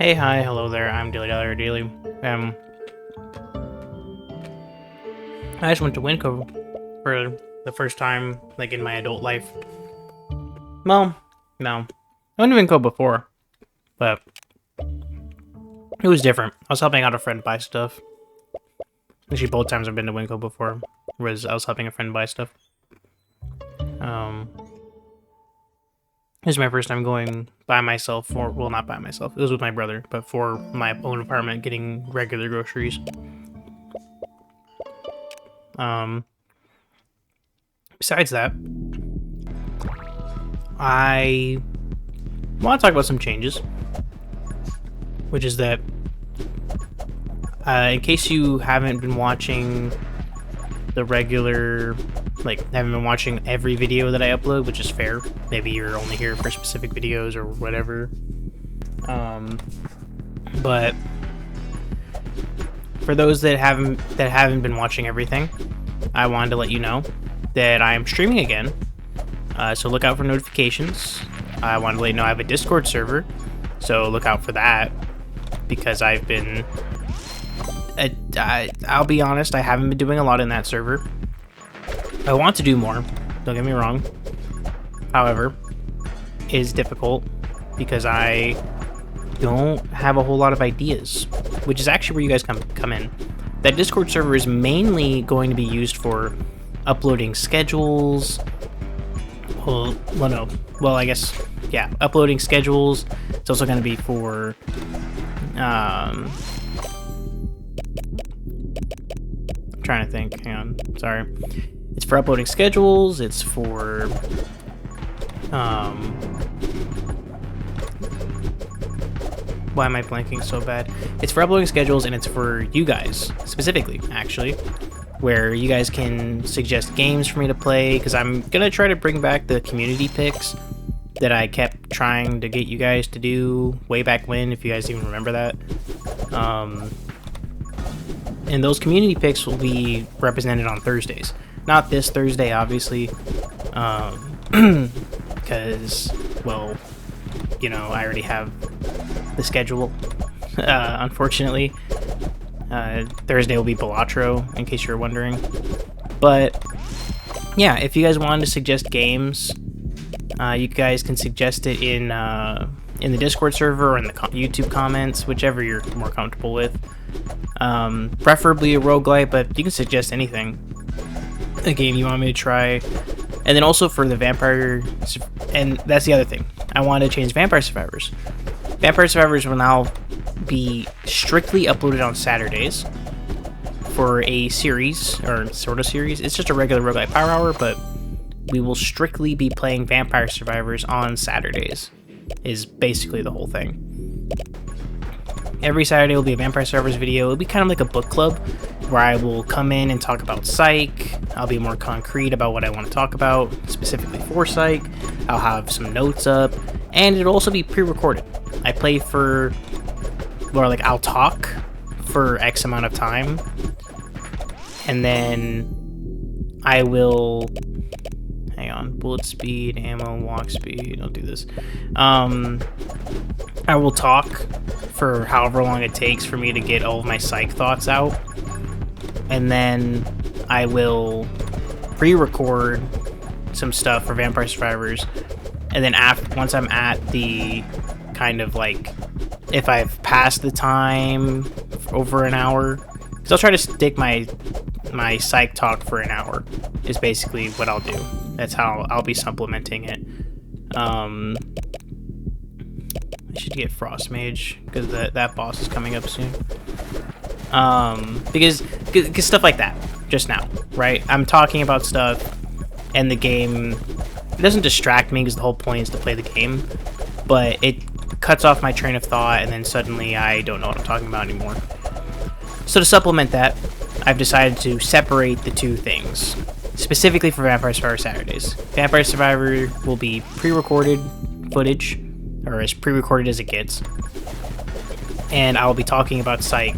Hey, hi, hello there, I'm DilyDaly. I just went to Winco for the first time, like, in my adult life. Well, no. I went to Winco before, but it was different. I was helping out a friend buy stuff. Actually, both times I've been to Winco before, I was helping a friend buy stuff. This is my first time going by myself well, not by myself, it was with my brother, but for my own apartment, getting regular groceries. Besides that, I want to talk about some changes, which is that, in case you haven't been watching the regular, haven't been watching every video that I upload, which is fair. Maybe you're only here for specific videos or whatever. But for those that haven't been watching everything, I wanted to let you know that I am streaming again. So look out for notifications. I wanted to let you know I have a Discord server, so look out for that, because I've been... I'll be honest, I haven't been doing a lot in that server. I want to do more, don't get me wrong. However, it is difficult because I don't have a whole lot of ideas, which is actually where you guys come in. That Discord server is mainly going to be used for uploading schedules. Well, I guess, yeah, uploading schedules. It's also going to be for, I'm trying to think, hang on, sorry. It's for uploading schedules, it's for, why am I blanking so bad? It's for uploading schedules, and it's for you guys, specifically, actually, where you guys can suggest games for me to play, because I'm going to try to bring back the community picks that I kept trying to get you guys to do way back when, if you guys even remember that. And those community picks will be represented on Thursdays. Not this Thursday, obviously, because, well, you know, I already have the schedule, unfortunately. Thursday will be Balatro, in case you're wondering. But, yeah, if you guys wanted to suggest games, you guys can suggest it in the Discord server or in the YouTube comments, whichever you're more comfortable with. Preferably a roguelite, but you can suggest anything. A game you want me to try. And then also for the Vampire... And that's the other thing. I want to change Vampire Survivors. Vampire Survivors will now be strictly uploaded on Saturdays for a series, or sort of series. It's just a regular roguelite power hour, but we will strictly be playing Vampire Survivors on Saturdays, is basically the whole thing. Every Saturday will be a Vampire Survivors video. It'll be kind of like a book club, where I will come in and talk about Psych. I'll be more concrete about what I want to talk about, specifically for Psych. I'll have some notes up, and it'll also be pre-recorded. I play for, or like I'll talk for X amount of time, and then I will, hang on, bullet speed, ammo, walk speed, I'll do this. I will talk for however long it takes for me to get all of my Psych thoughts out, and then I will pre-record some stuff for Vampire Survivors, and then once I'm at the kind of like, if I've passed the time over an hour, because I'll try to stick my Psych talk for an hour, is basically what I'll do. That's how I'll be supplementing it. I should get Frost Mage, because that boss is coming up soon. Because stuff like that, just now, right? I'm talking about stuff, and the game, it doesn't distract me, because the whole point is to play the game, but it cuts off my train of thought, and then suddenly I don't know what I'm talking about anymore. So to supplement that, I've decided to separate the two things, specifically for Vampire Survivor Saturdays. Vampire Survivor will be pre-recorded footage, or as pre-recorded as it gets, and I'll be talking about Psych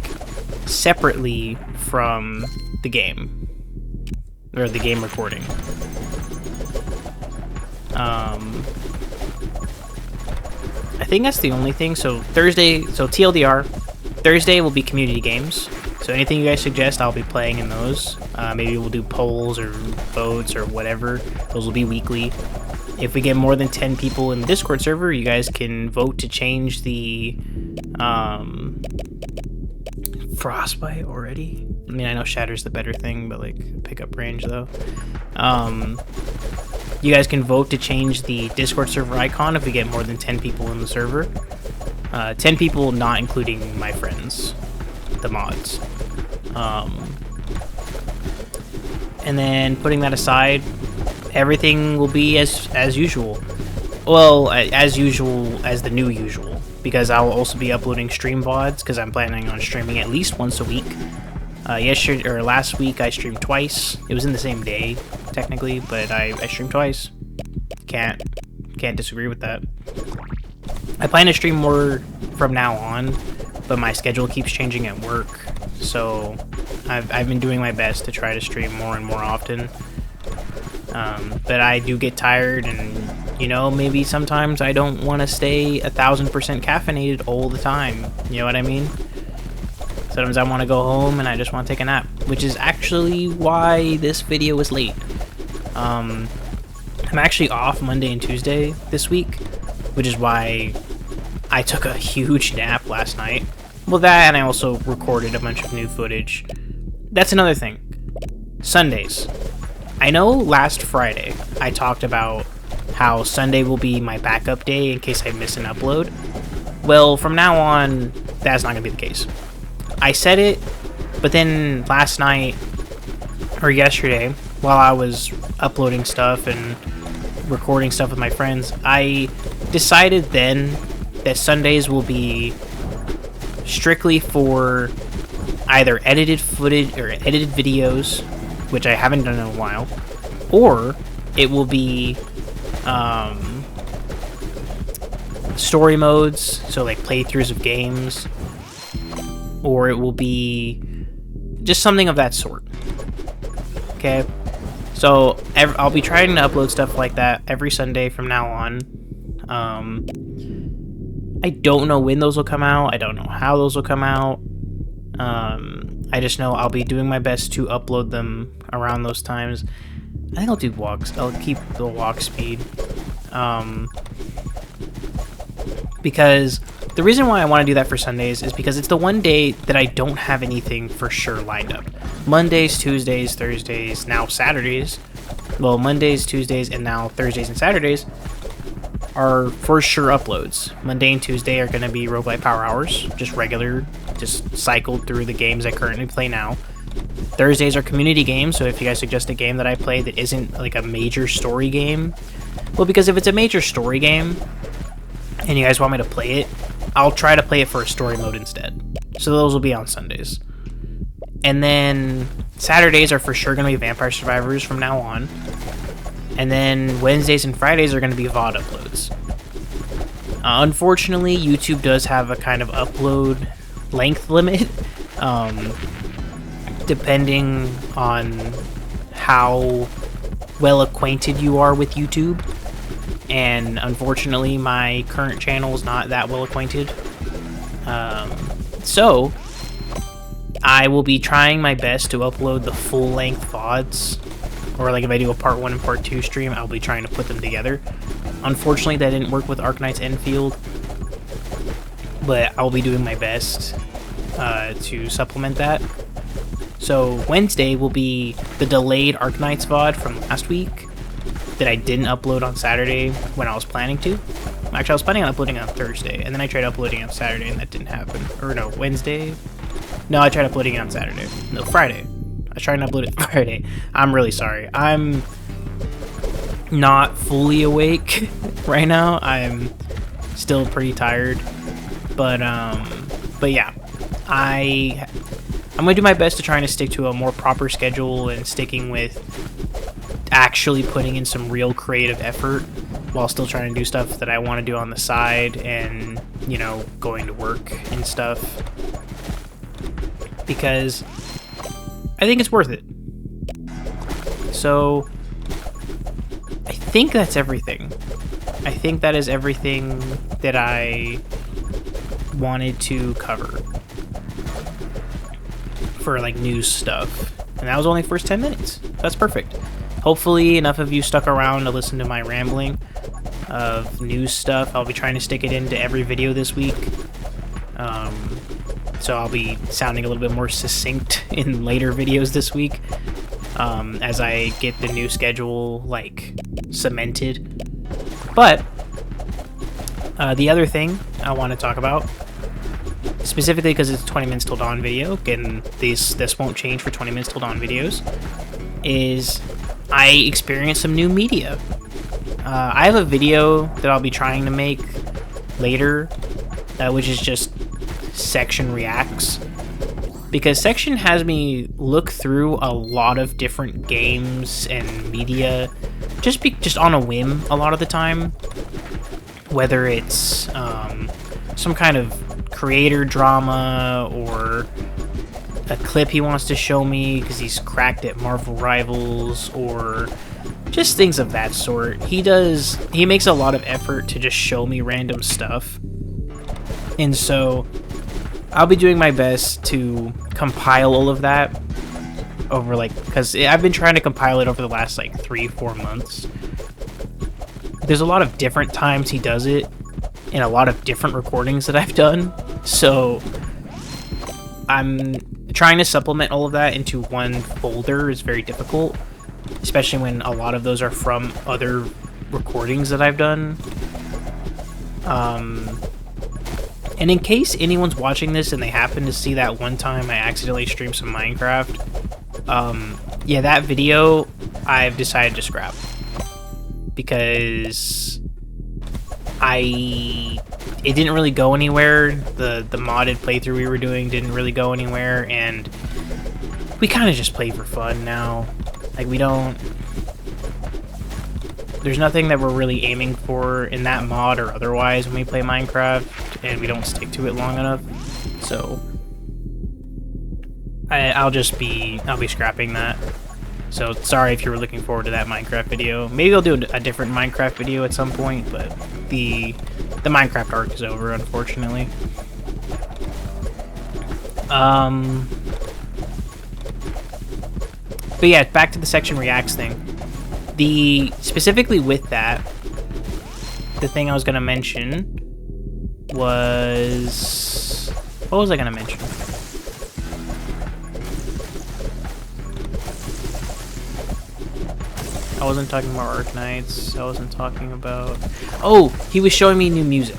separately from the game, or the game recording. I think that's the only thing. So Thursday, so TLDR, Thursday will be community games. So anything you guys suggest, I'll be playing in those. Maybe we'll do polls or votes or whatever. Those will be weekly. If we get more than 10 people in the Discord server, you guys can vote to change the frostbite already. I mean, I know Shatter's the better thing, but like pickup range though. You guys can vote to change the Discord server icon if we get more than 10 people in the server. 10 people, not including my friends, the mods. And then putting that aside, everything will be as usual. Well, as usual as the new usual, because I'll also be uploading stream VODs because I'm planning on streaming at least once a week. Yesterday or last week I streamed twice. It was in the same day technically, but I streamed twice. Can't disagree with that. I plan to stream more from now on, but my schedule keeps changing at work, so I've been doing my best to try to stream more and more often. But I do get tired, and you know, maybe sometimes I don't want to stay 1000% caffeinated all the time. You know what I mean? Sometimes I want to go home and I just want to take a nap, which is actually why this video was late. I'm actually off Monday and Tuesday this week, which is why I took a huge nap last night. Well, that, and I also recorded a bunch of new footage. That's another thing. Sundays. I know last Friday I talked about how Sunday will be my backup day in case I miss an upload. Well, from now on, that's not going to be the case. I said it, but then last night, or yesterday, while I was uploading stuff and recording stuff with my friends, I decided then that Sundays will be strictly for either edited footage or edited videos, which I haven't done in a while, or it will be story modes, so like playthroughs of games, or it will be just something of that sort. Okay, so I'll be trying to upload stuff like that every Sunday from now on. I don't know when those will come out. I don't know how those will come out. I just know I'll be doing my best to upload them around those times. I think I'll do walks. I'll keep the walk speed. Because the reason why I want to do that for Sundays is because it's the one day that I don't have anything for sure lined up. Mondays, Tuesdays, Thursdays, now Saturdays. Well, Mondays, Tuesdays, and now Thursdays and Saturdays are for sure uploads. Monday and Tuesday are going to be Rogue-lite Power Hours, just regular, just cycled through the games I currently play now. Thursdays are community games, so if you guys suggest a game that I play that isn't like a major story game, well, because if it's a major story game and you guys want me to play it, I'll try to play it for a story mode instead. So those will be on Sundays. And then Saturdays are for sure going to be Vampire Survivors from now on. And then Wednesdays and Fridays are going to be VOD uploads. Unfortunately, YouTube does have a kind of upload length limit, depending on how well acquainted you are with YouTube. And unfortunately, my current channel is not that well acquainted. So I will be trying my best to upload the full-length VODs. Or like if I do a part 1 and part 2 stream, I'll be trying to put them together. Unfortunately, that didn't work with Arknight's Enfield, but I'll be doing my best to supplement that. So Wednesday will be the delayed Arknights VOD from last week that I didn't upload on Saturday when I was planning to. Actually, I was planning on uploading on Thursday, and then I tried uploading on Saturday, and that didn't happen. Or no, Wednesday? No, I tried uploading it on Saturday. No, Friday. I was trying to upload it Friday. I'm really sorry. I'm not fully awake right now. I'm still pretty tired. But yeah. I'm going to do my best to try to stick to a more proper schedule and sticking with actually putting in some real creative effort while still trying to do stuff that I want to do on the side and, you know, going to work and stuff. Because I think it's worth it. So I think that's everything. I think that is everything that I wanted to cover for like news stuff, and that was only the first 10 minutes. That's perfect. Hopefully enough of you stuck around to listen to my rambling of news stuff. I'll be trying to stick it into every video this week, so I'll be sounding a little bit more succinct in later videos this week, as I get the new schedule like cemented. But the other thing I want to talk about, specifically because it's a 20 minutes till dawn video, and this won't change for 20 minutes till dawn videos, is I experienced some new media. I have a video that I'll be trying to make later, which is just Section Reacts, because Section has me look through a lot of different games and media just on a whim a lot of the time, whether it's some kind of creator drama or a clip he wants to show me because he's cracked at Marvel Rivals, or just things of that sort. He makes a lot of effort to just show me random stuff, and so I'll be doing my best to compile all of that over, like, because I've been trying to compile it over the last like 3-4 months. There's a lot of different times he does it in a lot of different recordings that I've done, so I'm trying to supplement all of that into one folder is very difficult, especially when a lot of those are from other recordings that I've done. And in case anyone's watching this and they happen to see that one time I accidentally streamed some Minecraft, yeah, that video I've decided to scrap, because it didn't really go anywhere. The modded playthrough we were doing didn't really go anywhere, and we kind of just play for fun now. Like, there's nothing that we're really aiming for in that mod or otherwise when we play Minecraft, and we don't stick to it long enough. So I'll be scrapping that. So sorry if you were looking forward to that Minecraft video. Maybe I'll do a different Minecraft video at some point, but the Minecraft arc is over, unfortunately. But yeah, back to the Section Reacts thing. Specifically with that, the thing I was gonna mention was... What was I gonna mention? I wasn't talking about Arknights. I wasn't talking about... Oh, he was showing me new music.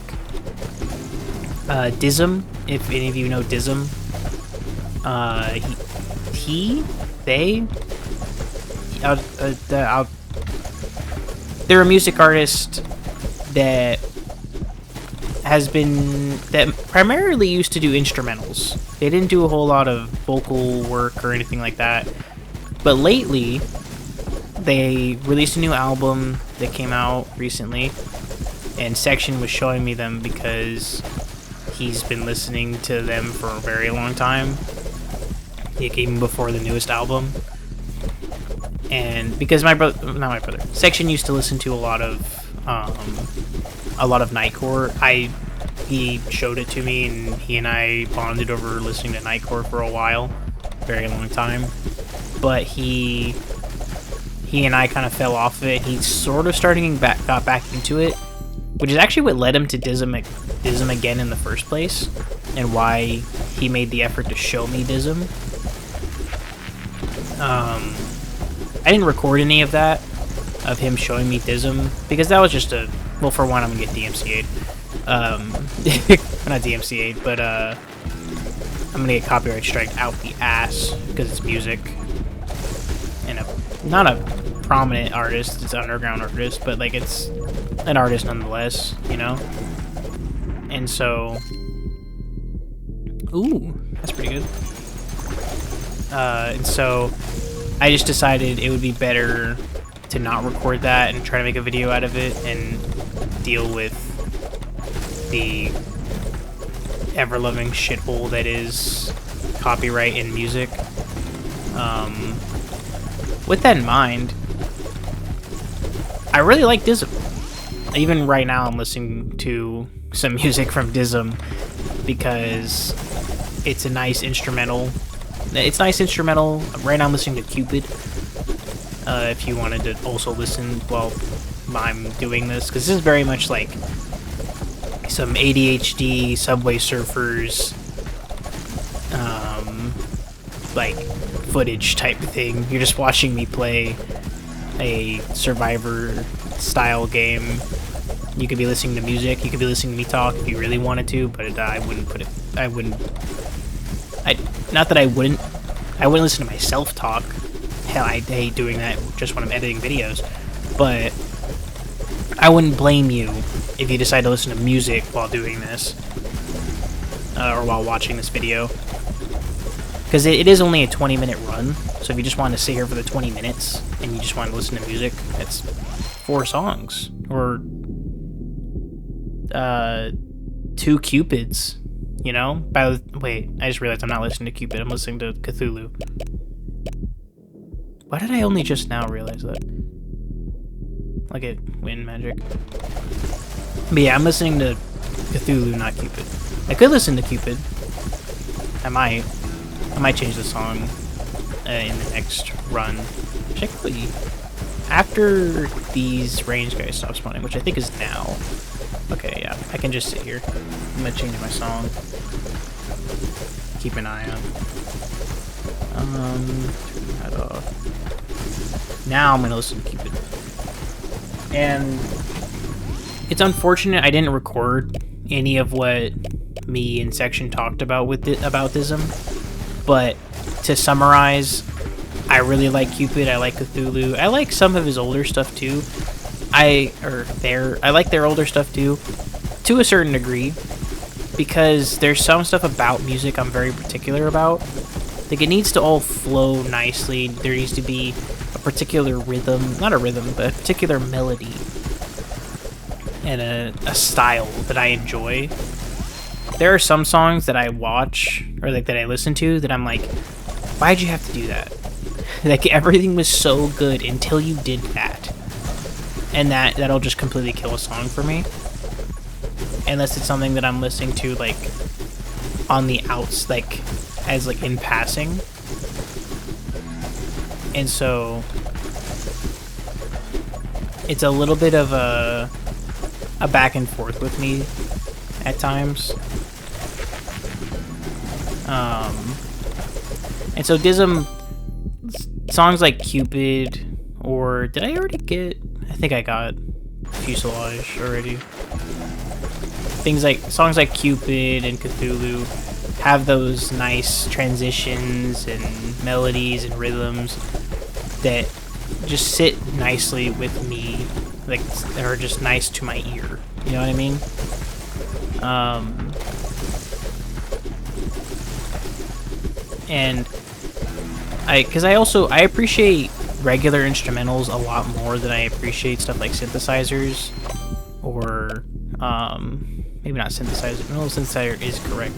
Dism, if any of you know Dism. They're a music artist that primarily used to do instrumentals. They didn't do a whole lot of vocal work or anything like that. But lately, they released a new album that came out recently, and Section was showing me them because he's been listening to them for a very long time, like even before the newest album. And because Section used to listen to a lot of Nightcore. He showed it to me, and he and I bonded over listening to Nightcore for a while, very long time. But he and I kind of fell off of it. He's sort of got back into it, which is actually what led him to Dism again in the first place, and why he made the effort to show me Dism. I didn't record any of that, of him showing me Dism, because that was just well, for one, I'm gonna get DMCA'd. Not DMCA'd, but I'm gonna get copyright striked out the ass, because it's music. And not a prominent artist, it's an underground artist, but like it's an artist nonetheless, you know? And so... Ooh, that's pretty good. And so I just decided it would be better to not record that and try to make a video out of it and deal with the ever-loving shithole that is copyright in music. With that in mind, I really like Dism. Even right now I'm listening to some music from Dism because it's a nice instrumental. It's nice instrumental. Right now I'm listening to Cupid. If you wanted to also listen while I'm doing this, because this is very much like some ADHD Subway Surfers like footage type thing. You're just watching me play a Survivor style game. You could be listening to music, you could be listening to me talk if you really wanted to, but I wouldn't put it, not that I wouldn't listen to myself talk. Hell, I hate doing that just when I'm editing videos, but I wouldn't blame you if you decide to listen to music while doing this, or while watching this video. Because it is only a 20-minute run, so if you just want to sit here for the 20 minutes, and you just want to listen to music, that's 4 songs, or 2 Cupids, you know? Wait, I just realized I'm not listening to Cupid, I'm listening to Cthulhu. Why did I only just now realize that? Like it wind magic. But yeah, I'm listening to Cthulhu, not Cupid. I could listen to Cupid. I might change the song in the next run. Particularly after these range guys stop spawning, which I think is now. Okay, yeah, I can just sit here. I'm gonna change my song. Keep an eye on. Turn that off. Now I'm gonna listen to Cupid. And it's unfortunate I didn't record any of what me and Section talked about about Dism, but to summarize, I really like Cupid, I like Cthulhu, I like some of his older stuff too. I like their older stuff too, to a certain degree, because there's some stuff about music I'm very particular about. Like, it needs to all flow nicely, there needs to be a particular rhythm, not a rhythm, but a particular melody, and a style that I enjoy. There are some songs that I watch, or like that I listen to, that I'm like, why'd you have to do that? Like, everything was so good until you did that. And that'll just completely kill a song for me. Unless it's something that I'm listening to, like, on the outs, like, as, like, in passing. And so, it's a little bit of a back and forth with me at times. And so Dism, songs like Cupid, or did I already get, I think I got Fuselage already. Songs like Cupid and Cthulhu have those nice transitions and melodies and rhythms that just sit nicely with me, like, are just nice to my ear, you know what I mean? And I appreciate regular instrumentals a lot more than I appreciate stuff like synthesizers, or maybe not synthesizers. No, synthesizer is correct,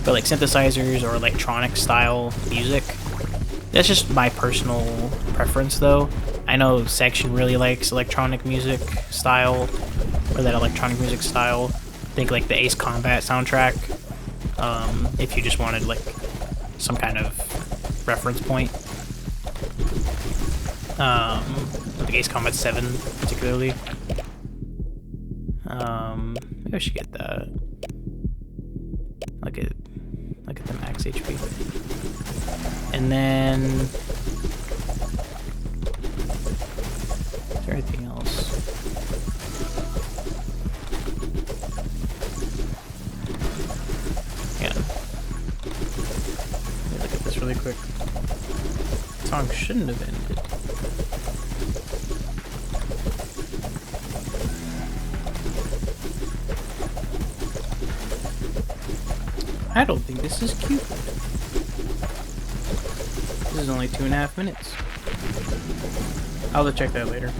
but like synthesizers or electronic style music. That's just my personal preference, though. I know Section really likes electronic music style, or that electronic music style. Think like the Ace Combat soundtrack. If you just wanted like some kind of reference point. Like Ace Combat 7 particularly. Maybe I should get that. Look at the max HP. And then is there anything else? Yeah. Let me look at this really quick. The song shouldn't have ended. I don't think this is Cupid. This is only 2.5 minutes. I'll have to check that later.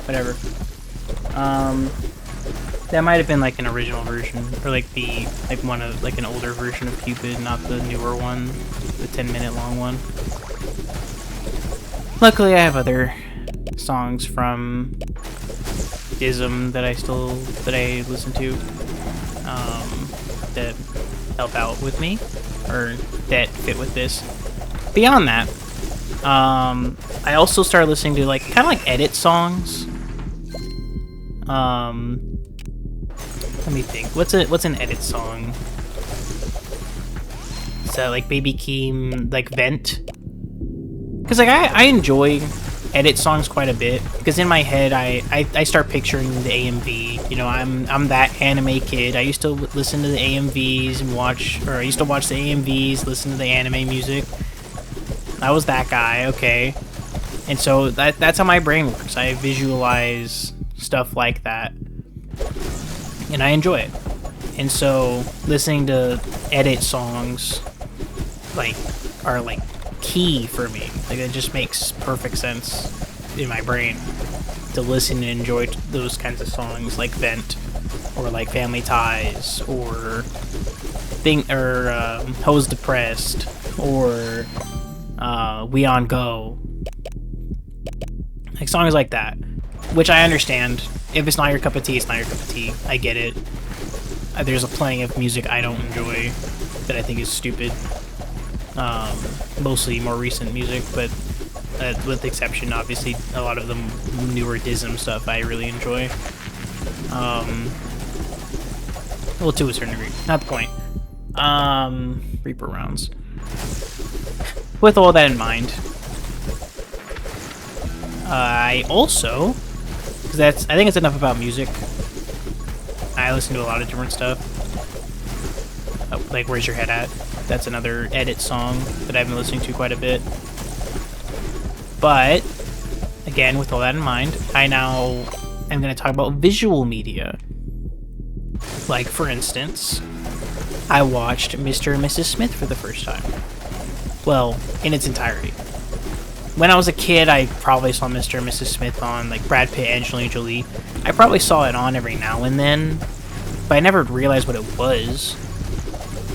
Whatever. That might have been like an original version, or like an older version of Cupid, not the newer one, the 10-minute long one. Luckily, I have other songs from Dism that I listen to that help out with me, or that fit with this. Beyond that, I also started listening to like kind of like edit songs. Let me think. What's an edit song? So like Baby Keem, like Vent. Because like I enjoy edit songs quite a bit, because in my head I start picturing the AMV. You know, I'm that anime kid. I used to listen to the AMVs and I used to watch the AMVs, listen to the anime music. I was that guy, okay. And so that's how my brain works. I visualize stuff like that, and I enjoy it. And so listening to edit songs are like key for me. Like, it just makes perfect sense in my brain to listen and enjoy those kinds of songs, like Vent, or like Family Ties, or Hoes Depressed, or We On Go. Like songs like that, which I understand. If it's not your cup of tea, it's not your cup of tea. I get it. There's a plenty of music I don't enjoy that I think is stupid. Mostly more recent music, but with the exception, obviously, a lot of the newer Dism stuff I really enjoy. Well, to a certain degree. Not the point. Reaper rounds. With all that in mind, I also, I think it's enough about music. I listen to a lot of different stuff. Like Where's Your Head At? That's another edit song that I've been listening to quite a bit. But, again, with all that in mind, I now am going to talk about visual media. Like, for instance, I watched Mr. and Mrs. Smith for the first time. Well, in its entirety. When I was a kid, I probably saw Mr. and Mrs. Smith on, like, Brad Pitt, Angelina Jolie. I probably saw it on every now and then, but I never realized what it was.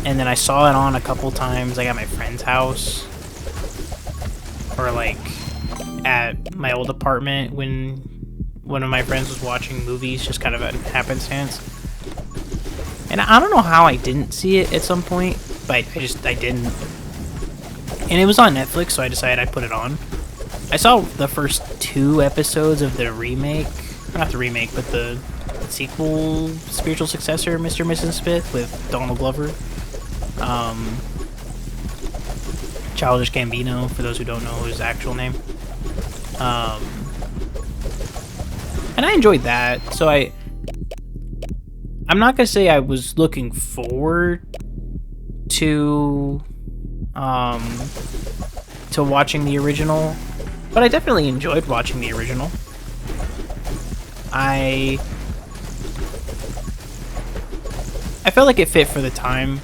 And then I saw it on a couple times, like, at my friend's house. Or, like, at my old apartment when one of my friends was watching movies, just kind of a happenstance. And I don't know how I didn't see it at some point, but I didn't. And it was on Netflix, so I decided I'd put it on. I saw the first 2 episodes of the remake, not the remake, but the sequel, spiritual successor, Mr. and Mrs. Smith, with Donald Glover. Childish Gambino, for those who don't know his actual name. And I enjoyed that, so I'm not gonna say I was looking forward to watching the original, but I definitely enjoyed watching the original. I felt like it fit for the time.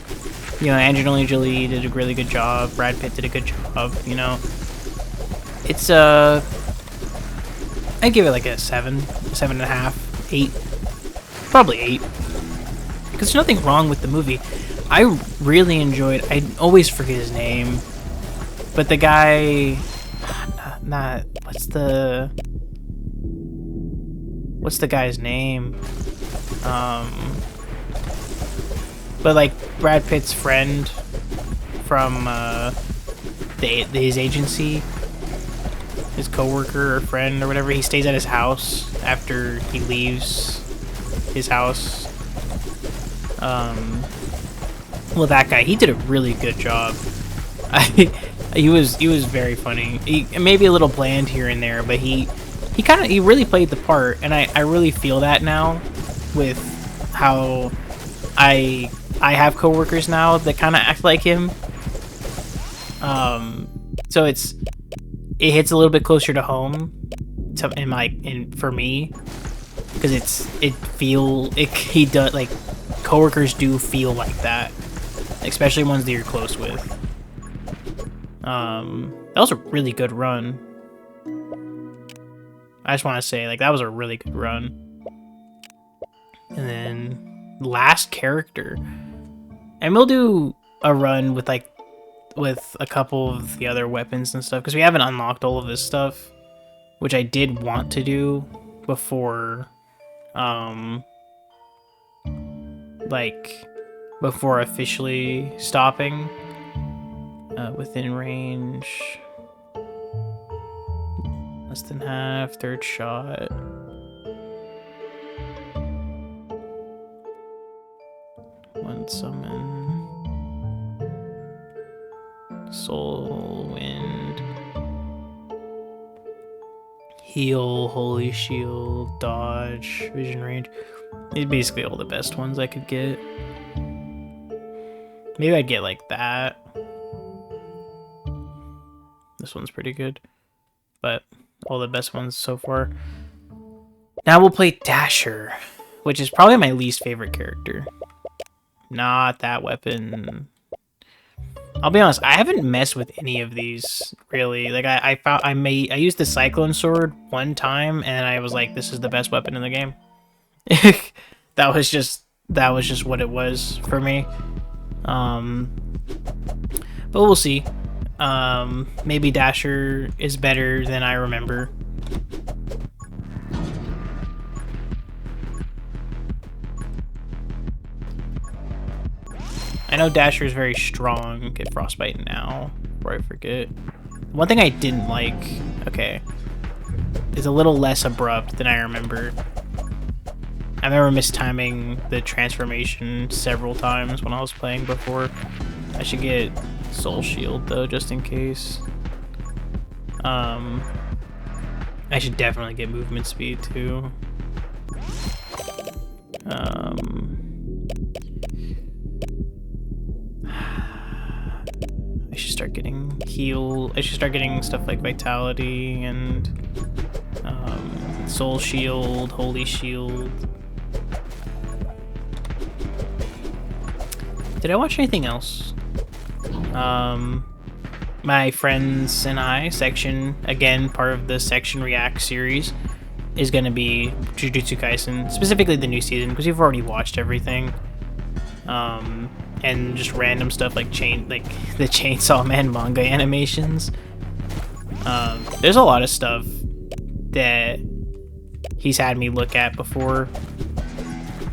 You know, Angelina Jolie did a really good job. Brad Pitt did a good job. You know, it's I give it like a 7.5, 8, probably 8. Because there's nothing wrong with the movie. I really enjoyed. I always forget his name, but the guy, what's the guy's name? But like Brad Pitt's friend from his agency, his coworker or friend or whatever, he stays at his house after he leaves his house. Well, that guy, he did a really good job. He was very funny. He maybe a little bland here and there, but he really played the part, and I really feel that now with how I have coworkers now that kind of act like him. So it hits a little bit closer to home for me, because he does, like, coworkers do feel like that, especially ones that you're close with. That was a really good run. I just want to say, like, that was a really good run. And then last character, and we'll do a run with a couple of the other weapons and stuff, because we haven't unlocked all of this stuff, which I did want to do before like before officially stopping. Within range, less than half, third shot. One summon. Soul Wind. Heal, Holy Shield, Dodge, Vision Range. These are basically all the best ones I could get. Maybe I'd get like that. This one's pretty good, but all the best ones so far. Now we'll play Dasher, which is probably my least favorite character. Not that weapon. I'll be honest, I haven't messed with any of these really. Like I used the Cyclone Sword one time and I was like, this is the best weapon in the game. that was just what it was for me. But we'll see. Maybe Dasher is better than I remember. I know Dasher is very strong. Get Frostbite now, before I forget. One thing I didn't like, okay, is a little less abrupt than I remember. I remember mistiming the transformation several times when I was playing before. I should get Soul Shield though, just in case. I should definitely get movement speed too. I should start getting heal. I should start getting stuff like Vitality and Soul Shield, Holy Shield. Did I watch anything else? My friends and I section, again, part of the Section React series, is going to be Jujutsu Kaisen, specifically the new season, because you've already watched everything. And just random stuff like the Chainsaw Man manga animations. There's a lot of stuff that he's had me look at before,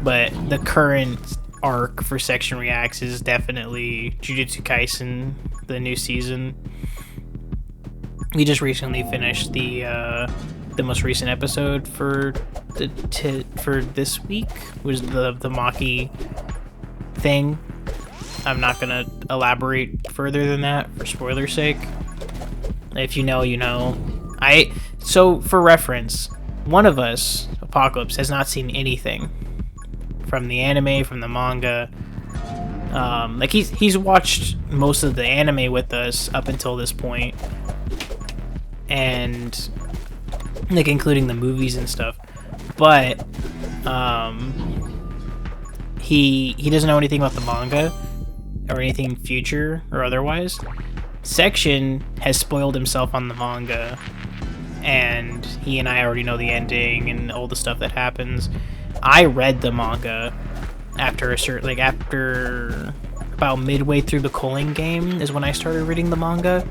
but the current arc for Section Reacts is definitely Jujutsu Kaisen, the new season. We just recently finished the most recent episode for this week, was the Maki thing. I'm not gonna elaborate further than that for spoiler's sake. If you know, you know. So for reference, one of us, Apocalypse, has not seen anything from the anime, from the manga. Like he's watched most of the anime with us up until this point, and like including the movies and stuff. But he doesn't know anything about the manga or anything future or otherwise. Section has spoiled himself on the manga, and he and I already know the ending and all the stuff that happens. I read the manga after after about midway through the Culling game is when I started reading the manga.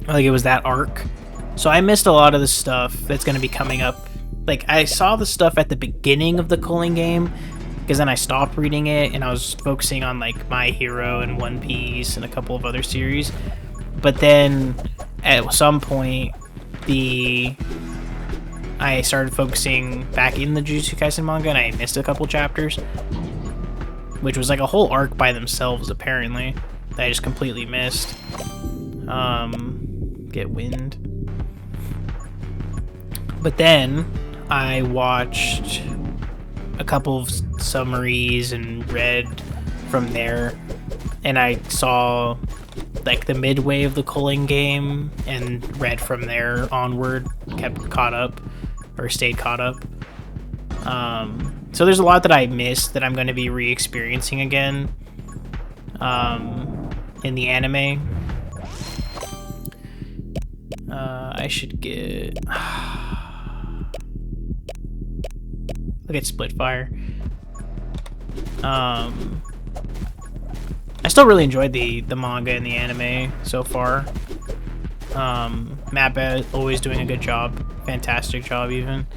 Like it was that arc. So I missed a lot of the stuff that's going to be coming up. Like I saw the stuff at the beginning of the Culling game, because then I stopped reading it and I was focusing on like My Hero and One Piece and a couple of other series. But then at some point I started focusing back in the Jujutsu Kaisen manga and I missed a couple chapters, which was like a whole arc by themselves apparently that I just completely missed. Get Wind. But then I watched a couple of summaries and read from there, and I saw like the midway of the Culling game and read from there onward, kept caught up or stayed caught up. So there's a lot that I missed that I'm going to be re-experiencing again in the anime. I should get look at Splitfire. I still really enjoyed the manga and the anime so far. Mappa always doing a good job fantastic job even.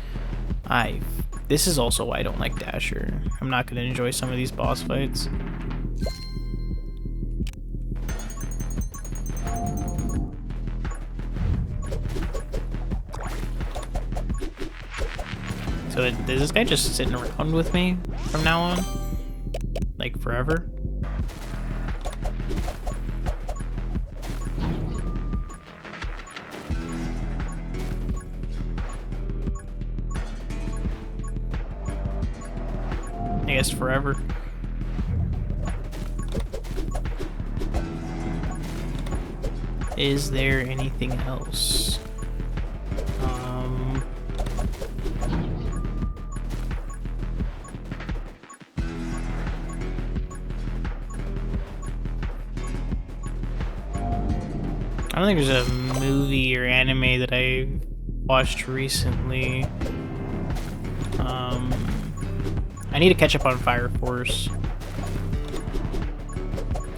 This is also why I don't like Dasher. I'm not going to enjoy some of these boss fights. So is this guy just sitting around with me from now on? Like forever? I guess forever. Is there anything else? I don't think there's a movie or anime that I watched recently. I need to catch up on Fire Force.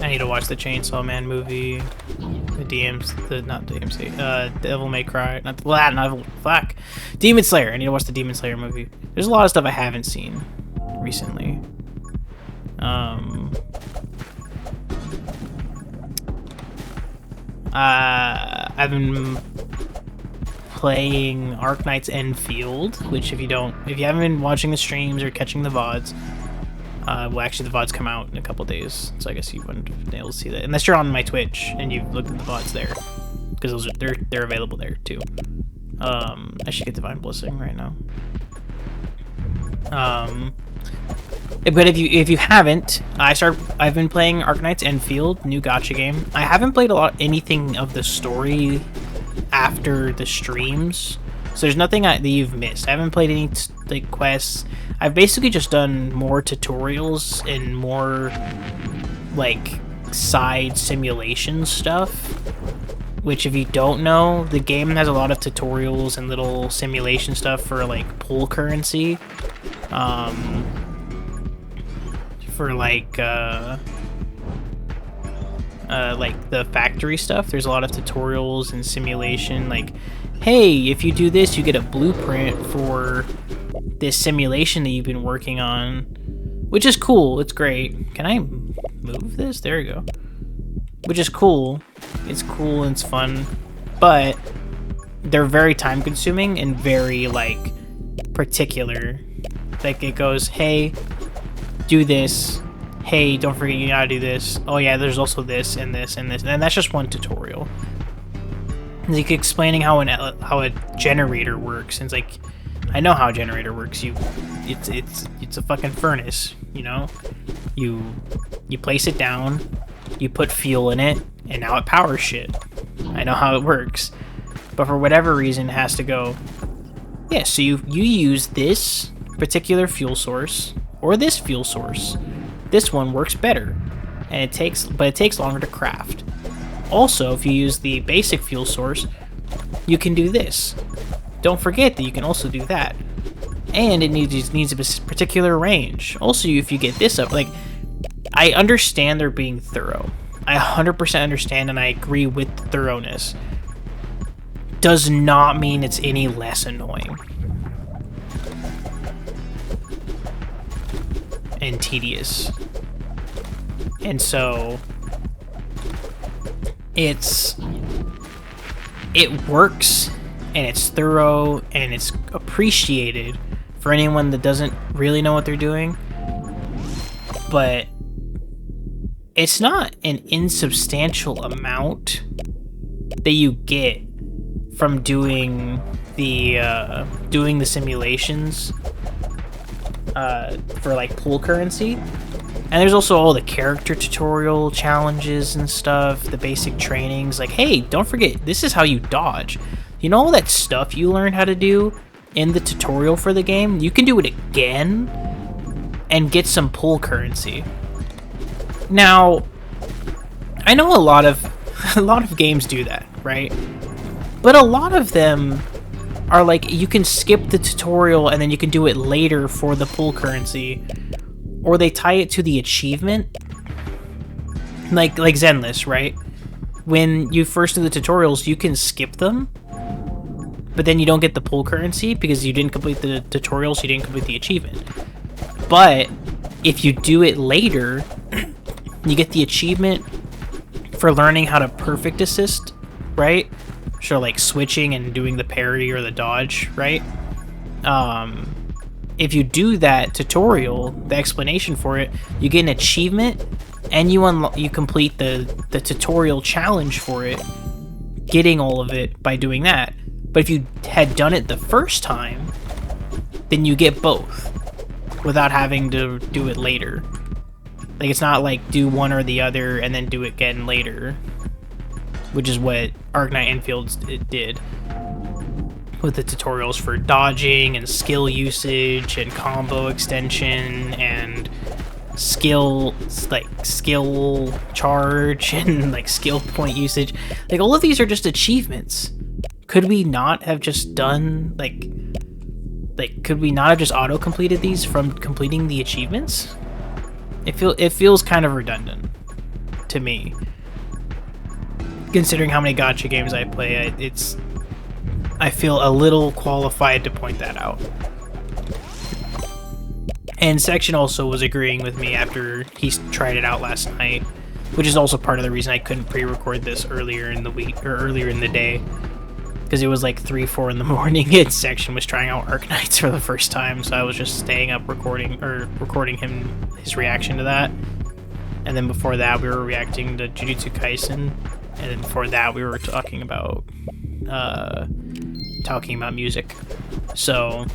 I need to watch the Chainsaw Man movie, not DMC, Devil May Cry, fuck, Demon Slayer. I need to watch the Demon Slayer movie. There's a lot of stuff I haven't seen recently. I've been playing Arknight's Enfield, which if you haven't been watching the streams or catching the VODs, well, actually the VODs come out in a couple days, so I guess you wouldn't have been able to see that unless you're on my Twitch and you've looked at the VODs there, because they're available there too. I should get Divine Blessing right now. But if you haven't, I've been playing Arknight's Enfield, new gacha game. I haven't played anything of the story after the streams, so there's nothing that you've missed. I haven't played any like quests. I've basically just done more tutorials and more like side simulation stuff, which if you don't know, the game has a lot of tutorials and little simulation stuff for like pool currency, for like the factory stuff. There's a lot of tutorials and simulation, like, hey, if you do this, you get a blueprint for this simulation that you've been working on, which is cool. It's great. Can I move this? There we go. Which is cool. It's cool and it's fun, but they're very time consuming and very like particular. Like it goes, hey, do this. Hey, don't forget you gotta do this. Oh yeah, there's also this and this and this, and that's just one tutorial. Like explaining how a generator works, and it's like, I know how a generator works. It's a fucking furnace, you know. You place it down, you put fuel in it, and now it powers shit. I know how it works, but for whatever reason, it has to go. Yeah, so you use this particular fuel source or this fuel source. This one works better, and it takes longer to craft. Also, if you use the basic fuel source, you can do this. Don't forget that you can also do that. And it needs a particular range. Also, if you get this up, like, I understand they're being thorough. I 100% understand, and I agree with the thoroughness. Does not mean it's any less annoying and tedious. And so it works, and it's thorough, and it's appreciated for anyone that doesn't really know what they're doing. But it's not an insubstantial amount that you get from doing the simulations for like pool currency. And there's also all the character tutorial challenges and stuff, the basic trainings, like, hey, don't forget, this is how you dodge. You know all that stuff you learned how to do in the tutorial for the game? You can do it again and get some pool currency. Now, I know a lot of games do that, right? But a lot of them are like, you can skip the tutorial and then you can do it later for the pool currency, or they tie it to the achievement, like Zenless, right? When you first do the tutorials, you can skip them, but then you don't get the pull currency because you didn't complete the tutorial, so you didn't complete the achievement. But if you do it later, you get the achievement for learning how to perfect assist, right? So like switching and doing the parry or the dodge, right? If you do that tutorial, the explanation for it, you get an achievement, and you complete the tutorial challenge for it, getting all of it by doing that. But if you had done it the first time, then you get both without having to do it later. Like, it's not like do one or the other and then do it again later, which is what Arknight Infields did with the tutorials for dodging and skill usage and combo extension and skill charge and like skill point usage. Like, all of these are just achievements. Could we not have just done could we not have just auto completed these from completing the achievements? It feels kind of redundant to me, considering how many gacha games I play. I feel a little qualified to point that out. And Section also was agreeing with me after he tried it out last night, which is also part of the reason I couldn't pre-record this earlier in the week or earlier in the day, because it was like 3-4 in the morning and Section was trying out Arknights for the first time, so I was just staying up recording his reaction to that. And then before that we were reacting to Jujutsu Kaisen, and then before that we were talking about music. So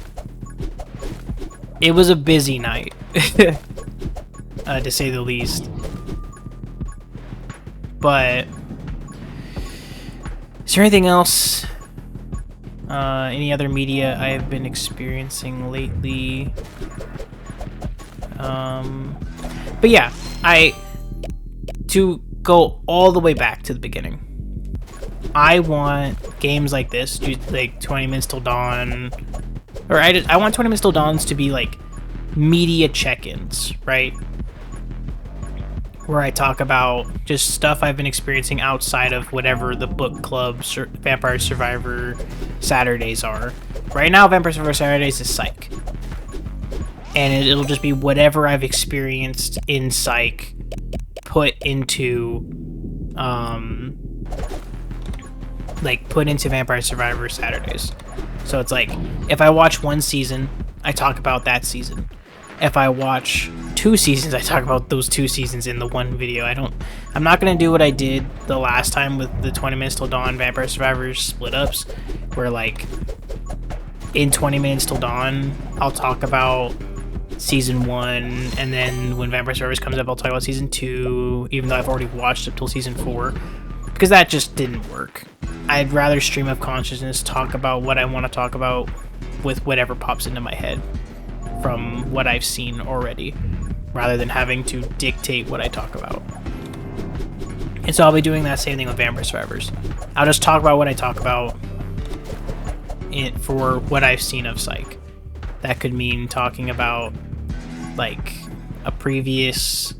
it was a busy night, to say the least. But is there anything else? Any other media I have been experiencing lately? But yeah, to go all the way back to the beginning, I want games like this, like 20 Minutes Till Dawn, or I want 20 Minutes Till Dawns to be like media check-ins, right? Where I talk about just stuff I've been experiencing outside of whatever the book club Vampire Survivor Saturdays are. Right now, Vampire Survivor Saturdays is Psych. And it'll just be whatever I've experienced in Psych put into Vampire Survivor Saturdays. So it's like, if I watch one season, I talk about that season. If I watch 2 seasons, I talk about those 2 seasons in the one video. I'm not gonna do what I did the last time with the 20 Minutes Till Dawn Vampire Survivors split ups, where like in 20 Minutes Till Dawn, I'll talk about season 1, and then when Vampire Survivors comes up, I'll talk about season 2, even though I've already watched up till season 4, because that just didn't work. I'd rather stream of consciousness, talk about what I want to talk about with whatever pops into my head from what I've seen already, rather than having to dictate what I talk about. And so I'll be doing that same thing with Vampire Survivors. I'll just talk about what I talk about for what I've seen of Psych. That could mean talking about like a previous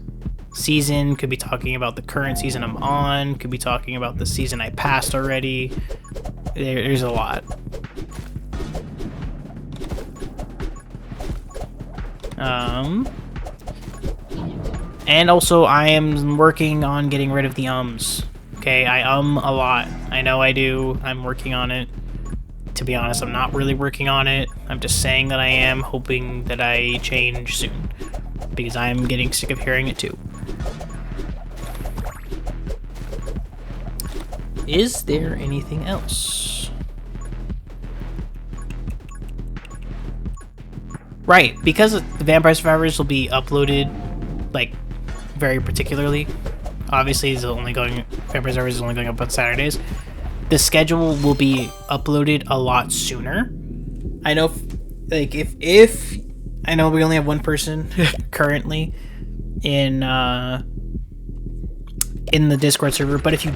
season, could be talking about the current season I'm on, could be talking about the season I passed already. There's a lot. And also I am working on getting rid of the ums. Okay, I a lot. I know I do. I'm working on it. To be honest, I'm not really working on it. I'm just saying that I am, hoping that I change soon, because I'm getting sick of hearing it too. Is there anything else? Right, because the Vampire Survivors will be uploaded, like, very particularly. Obviously, Vampire Survivors is only going up on Saturdays. The schedule will be uploaded a lot sooner. I know, like, if I know we only have one person currently in the Discord server, but if you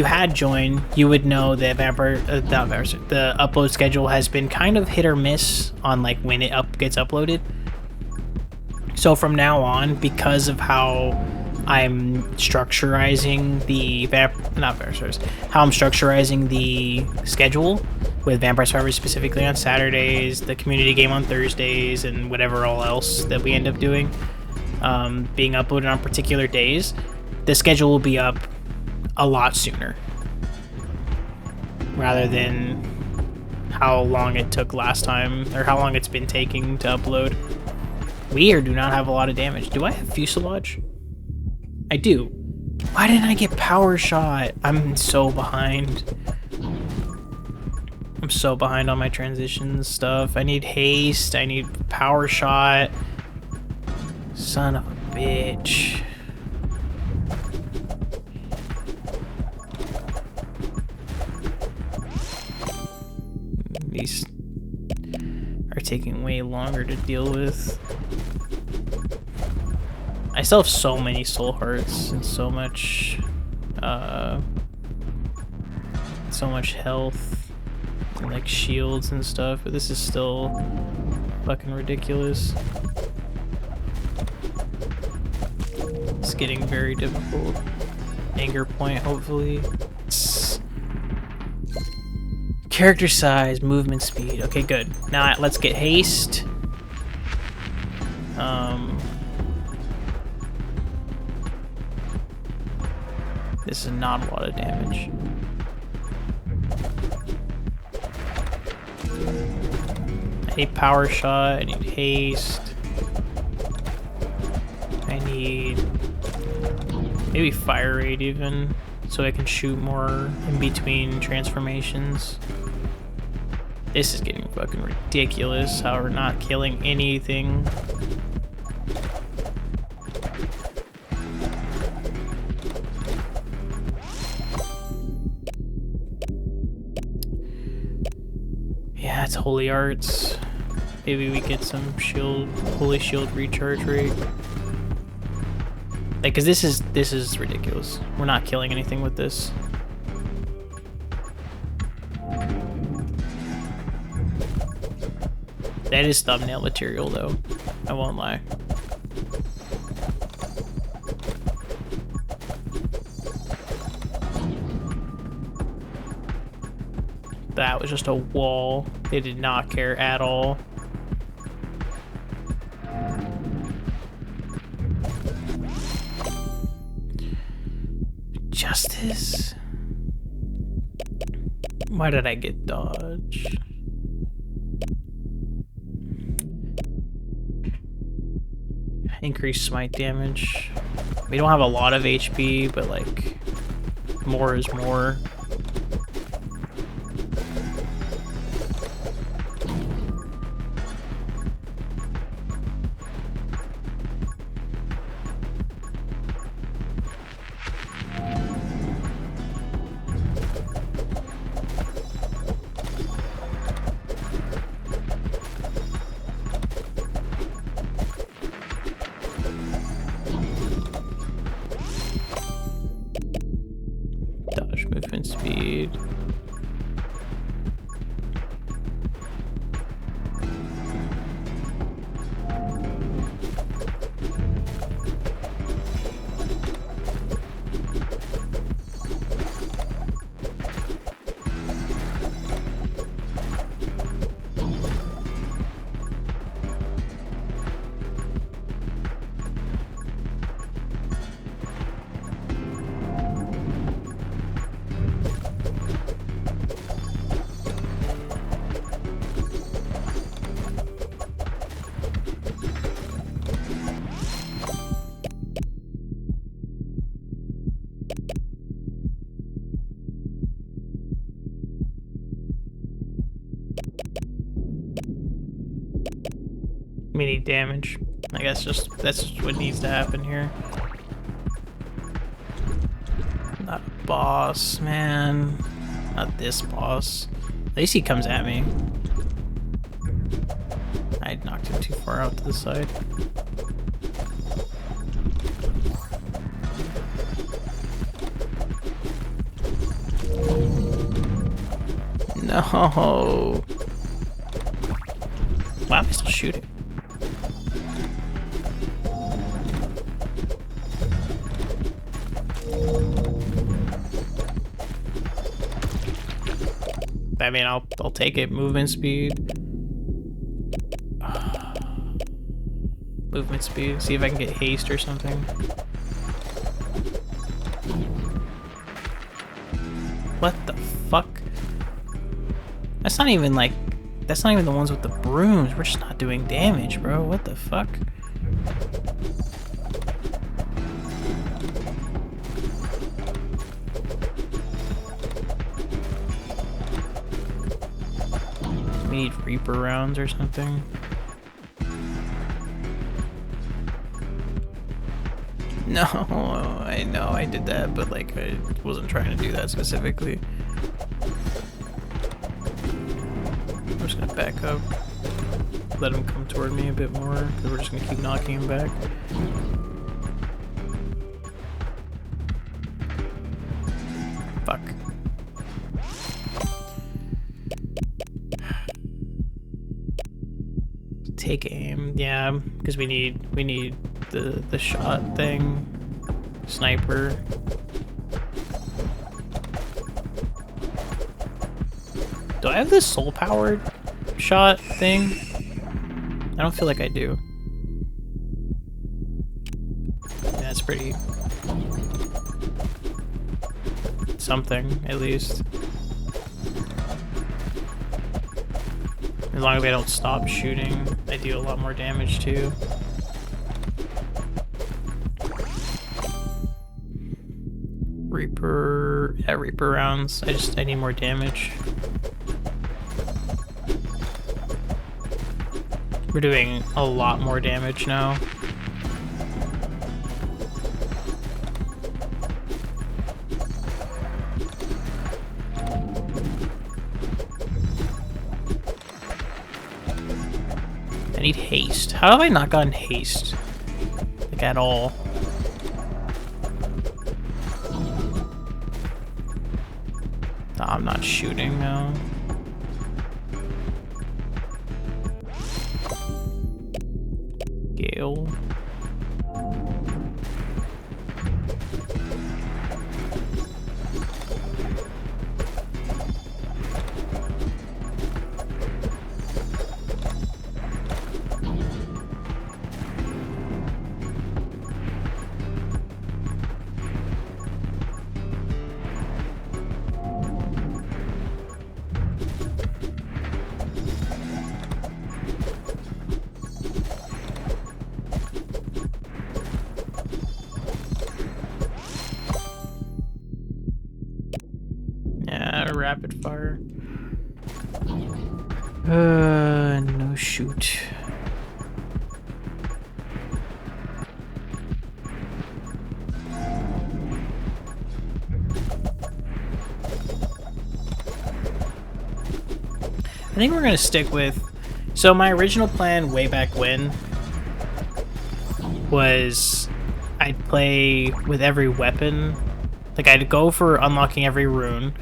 had joined, you would know that the upload schedule has been kind of hit or miss on like when it gets uploaded. So from now on, because of how I'm structurizing the how I'm structurizing the schedule with Vampire Survivors specifically on Saturdays, the community game on Thursdays, and whatever all else that we end up doing, being uploaded on particular days. The schedule will be up a lot sooner, rather than how long it took last time, or how long it's been taking to upload. We do not have a lot of damage. Do I have Fuselage? I do. Why didn't I get Power Shot? I'm so behind. I'm so behind on my transitions stuff. I need Haste. I need Power Shot. Son of a bitch. These are taking way longer to deal with. I still have so many soul hearts and so much health and like shields and stuff, but this is still fucking ridiculous. It's getting very difficult. Anger point, hopefully. Character size, movement speed. Okay, good. Now let's get haste. This is not a lot of damage. I need Power Shot, I need Haste. I need maybe Fire Rate even, so I can shoot more in between transformations. This is getting fucking ridiculous how we're not killing anything. Yeah, it's Holy Arts. Maybe we get some shield, Holy Shield recharge rate. Like, cause this is ridiculous. We're not killing anything with this. That is thumbnail material though, I won't lie. That was just a wall. They did not care at all. Justice? Why did I get dodge? Increase smite damage. We don't have a lot of HP, but like more is more. Dodge movement speed. We need damage. I guess that's just what needs to happen here. Not a boss, man. Not this boss. At least he comes at me. I knocked him too far out to the side. No. Why am I still shooting? I mean, I'll take it. Movement speed. Movement speed. See if I can get haste or something. What the fuck? That's not even like... That's not even the ones with the brooms. We're just not doing damage, bro. What the fuck? We need Reaper rounds or something. No, I know I did that, but like I wasn't trying to do that specifically. I'm just gonna back up, let him come toward me a bit more, because we're just gonna keep knocking him back. Fuck. Take aim, yeah, because we need the shot thing. Sniper. Do I have this soul powered shot thing? I don't feel like I do. Yeah, that's pretty something, at least. As long as I don't stop shooting, I do a lot more damage too. Reaper, yeah, Reaper rounds. I need more damage. We're doing a lot more damage now. I need haste. How have I not gotten haste? Like, at all? No, I'm not shooting now. Gale. Rapid fire. No shoot. I think we're gonna stick with... So my original plan way back when was I'd play with every weapon. Like, I'd go for unlocking every rune,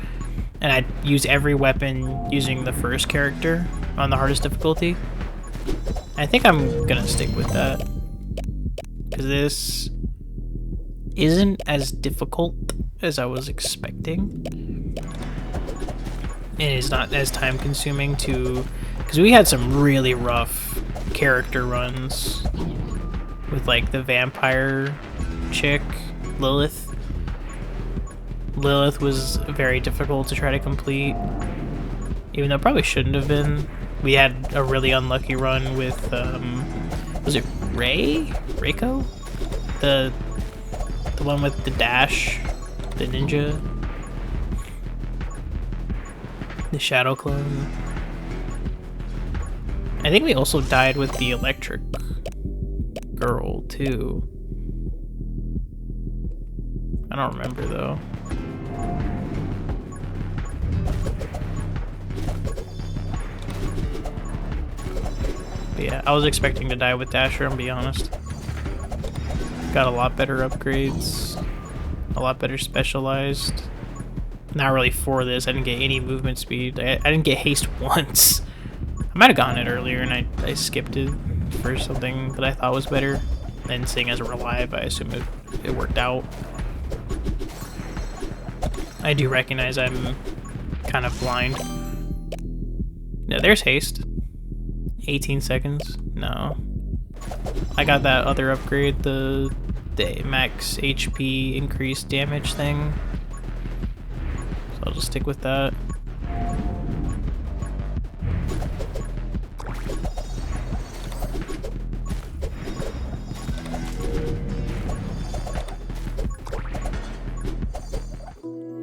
and I'd use every weapon using the first character on the hardest difficulty. I think I'm gonna stick with that, because this isn't as difficult as I was expecting. It is not as time consuming to, because we had some really rough character runs with like the vampire chick, Lilith. Lilith was very difficult to try to complete, even though it probably shouldn't have been. We had a really unlucky run with, was it Reiko? The one with the dash, the ninja, the shadow clone. I think we also died with the electric girl too. I don't remember though. But yeah, I was expecting to die with Dasher, I'll be honest. Got a lot better upgrades, a lot better specialized. Not really for this, I didn't get any movement speed. I didn't get haste once. I might have gotten it earlier and I skipped it for something that I thought was better. And seeing as we're alive, I assume it worked out. I do recognize I'm kind of blind No, there's haste. 18 seconds. No. I got that other upgrade, the max HP increased damage thing. So I'll just stick with that.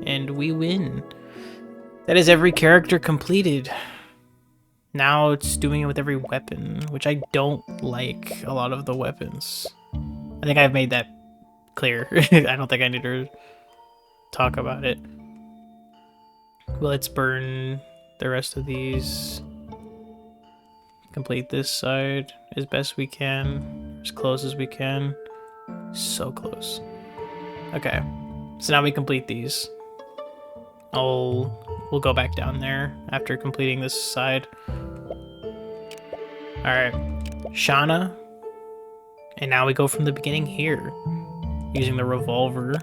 And we win. That is every character completed. Now it's doing it with every weapon, which I don't like a lot of the weapons. I think I've made that clear. I don't think I need to talk about it. Well, let's burn the rest of these. Complete this side as best we can, as close as we can. So close. Okay, so now we complete these. We'll go back down there after completing this side. Alright, Shauna. And now we go from the beginning here, using the revolver.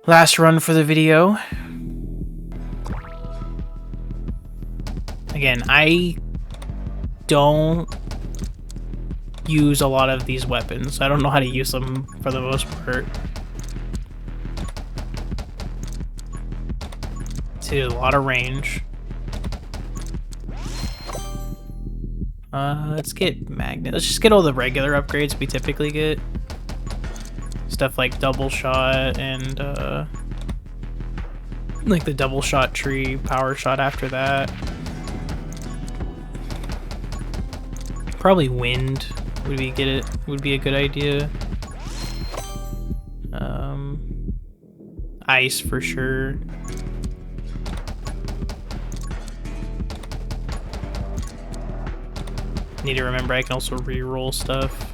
Last run for the video. Again, I don't use a lot of these weapons. I don't know how to use them for the most part. See, a lot of range. Let's get magnet. Let's just get all the regular upgrades we typically get. Stuff like double shot and like the double shot tree, power shot after that. Probably wind would be a good idea. Ice for sure. Need to remember I can also re-roll stuff.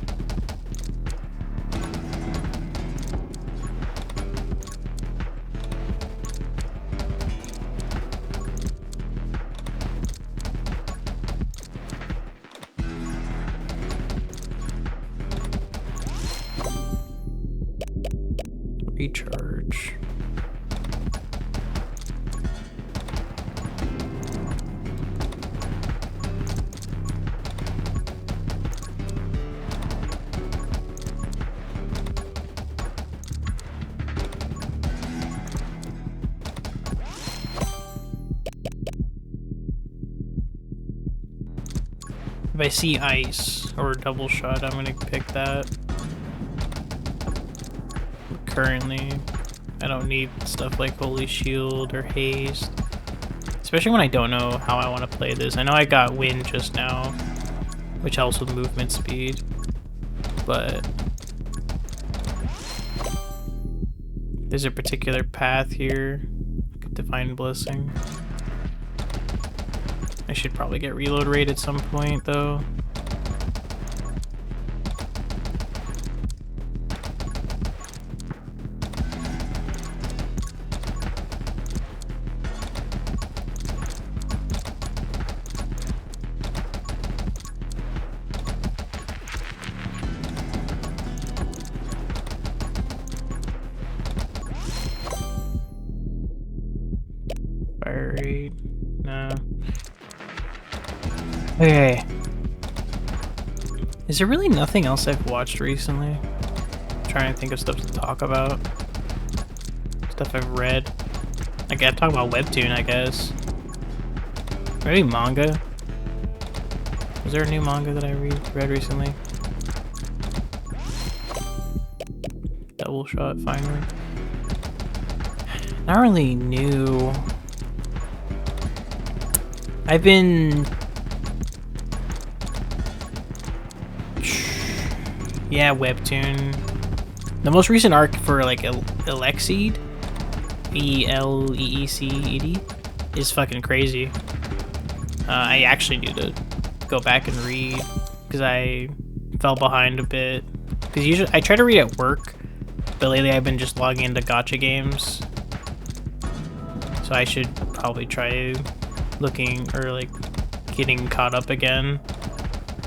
Recharge. If I see ice or double shot, I'm gonna pick that. Currently, I don't need stuff like Holy Shield or Haste. Especially when I don't know how I want to play this. I know I got Wind just now, which helps with movement speed, but there's a particular path here. Divine Blessing. I should probably get reload rate at some point, though. Fire rate. No. Okay. Is there really nothing else I've watched recently? I'm trying to think of stuff to talk about. Stuff I've read. I gotta talk about Webtoon, I guess. Maybe manga? Was there a new manga that I read recently? Double shot, finally. Not really new. I've been... Yeah, Webtoon. The most recent arc for, like, Eleecseed, E-L-E-E-C-E-D, is fucking crazy. I actually need to go back and read, because I fell behind a bit. Because usually, I try to read at work, but lately I've been just logging into gacha games. So I should probably try looking, or, like, getting caught up again.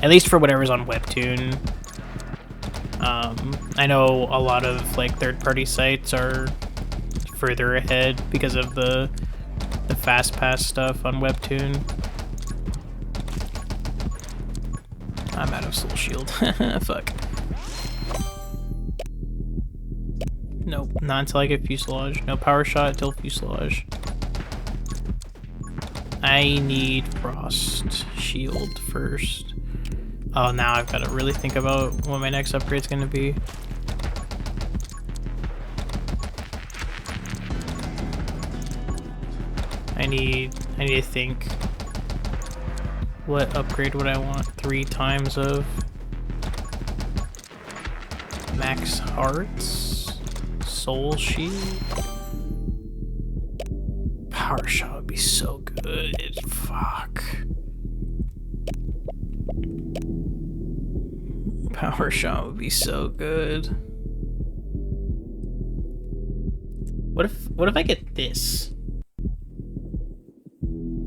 At least for whatever's on Webtoon. I know a lot of like third-party sites are further ahead because of the fast pass stuff on Webtoon. I'm out of soul shield. Fuck. Nope, not until I get fuselage. No power shot until fuselage. I need frost shield first. Oh, now I've got to really think about what my next upgrade's gonna be. I need to think. What upgrade would I want? 3 times of max hearts? Soul shield? Power shot would be so good. Fuck. Power shot would be so good. What if I get this?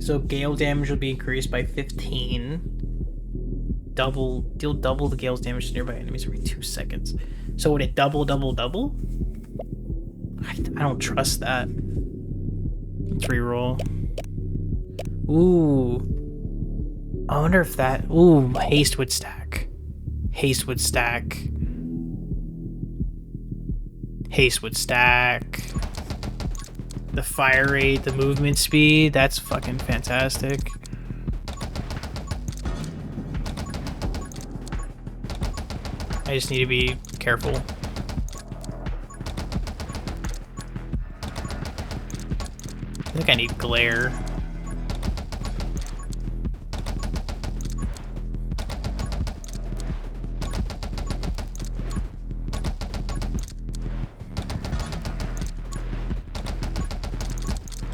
So gale damage will be increased by 15. Deal double the gale's damage to nearby enemies every 2 seconds. So would it double? I don't trust that. Let's reroll. Ooh. I wonder if that... Ooh, haste would stack. Haste would stack. Haste would stack. The fire rate, the movement speed, that's fucking fantastic. I just need to be careful. I think I need glare.